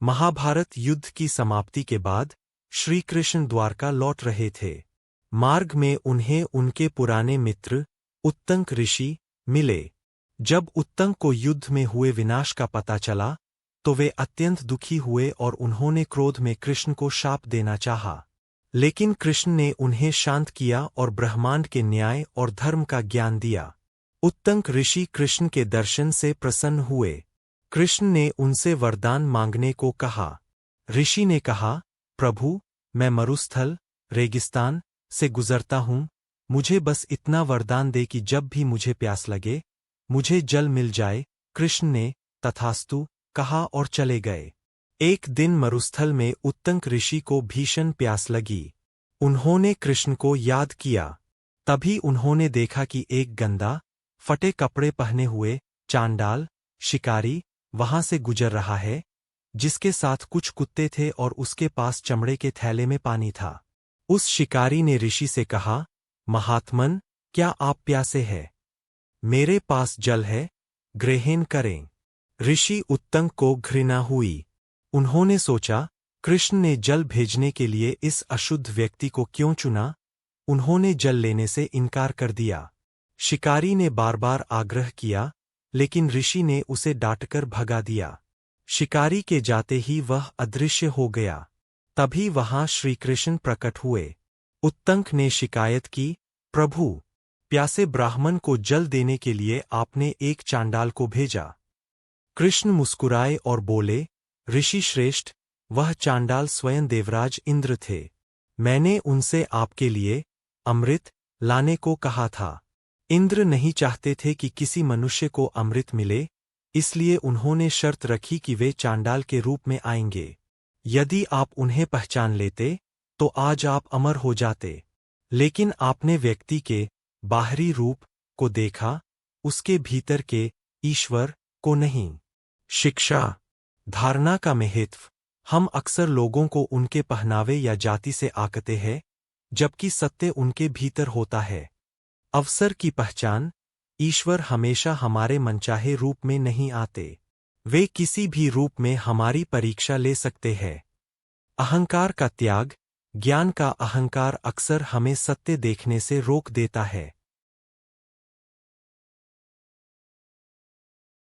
महाभारत युद्ध की समाप्ति के बाद श्री कृष्ण द्वारका लौट रहे थे। मार्ग में उन्हें उनके पुराने मित्र उत्तंक ऋषि मिले। जब उत्तंक को युद्ध में हुए विनाश का पता चला तो वे अत्यंत दुखी हुए और उन्होंने क्रोध में कृष्ण को शाप देना चाहा। लेकिन कृष्ण ने उन्हें शांत किया और ब्रह्मांड के न्याय और धर्म का ज्ञान दिया। उत्तंक ऋषि कृष्ण के दर्शन से प्रसन्न हुए। कृष्ण ने उनसे वरदान मांगने को कहा। ऋषि ने कहा, प्रभु, मैं मरुस्थल रेगिस्तान से गुजरता हूँ, मुझे बस इतना वरदान दे कि जब भी मुझे प्यास लगे मुझे जल मिल जाए। कृष्ण ने तथास्तु कहा और चले गए। एक दिन मरुस्थल में उत्तंक ऋषि को भीषण प्यास लगी। उन्होंने कृष्ण को याद किया। तभी उन्होंने देखा कि एक गंदा फटे कपड़े पहने हुए चांडाल शिकारी वहां से गुजर रहा है, जिसके साथ कुछ कुत्ते थे और उसके पास चमड़े के थैले में पानी था। उस शिकारी ने ऋषि से कहा, महात्मन, क्या आप प्यासे हैं? मेरे पास जल है, ग्रहण करें। ऋषि उत्तंक को घृणा हुई। उन्होंने सोचा, कृष्ण ने जल भेजने के लिए इस अशुद्ध व्यक्ति को क्यों चुना? उन्होंने जल लेने से इनकार कर दिया। शिकारी ने बार बार आग्रह किया, लेकिन ऋषि ने उसे डांटकर भगा दिया। शिकारी के जाते ही वह अदृश्य हो गया। तभी वहां श्रीकृष्ण प्रकट हुए। उत्तंक ने शिकायत की, प्रभु, प्यासे ब्राह्मण को जल देने के लिए आपने एक चांडाल को भेजा। कृष्ण मुस्कुराए और बोले, ऋषि श्रेष्ठ, वह चांडाल स्वयं देवराज इंद्र थे। मैंने उनसे आपके लिए अमृत लाने को कहा था। इंद्र नहीं चाहते थे कि किसी मनुष्य को अमृत मिले, इसलिए उन्होंने शर्त रखी कि वे चांडाल के रूप में आएंगे। यदि आप उन्हें पहचान लेते तो आज आप अमर हो जाते। लेकिन आपने व्यक्ति के बाहरी रूप को देखा, उसके भीतर के ईश्वर को नहीं। शिक्षा धारणा का महत्व। हम अक्सर लोगों को उनके पहनावे या जाति से आंकते हैं, जबकि सत्य उनके भीतर होता है। अवसर की पहचान। ईश्वर हमेशा हमारे मनचाहे रूप में नहीं आते। वे किसी भी रूप में हमारी परीक्षा ले सकते हैं। अहंकार का त्याग। ज्ञान का अहंकार अक्सर हमें सत्य देखने से रोक देता है।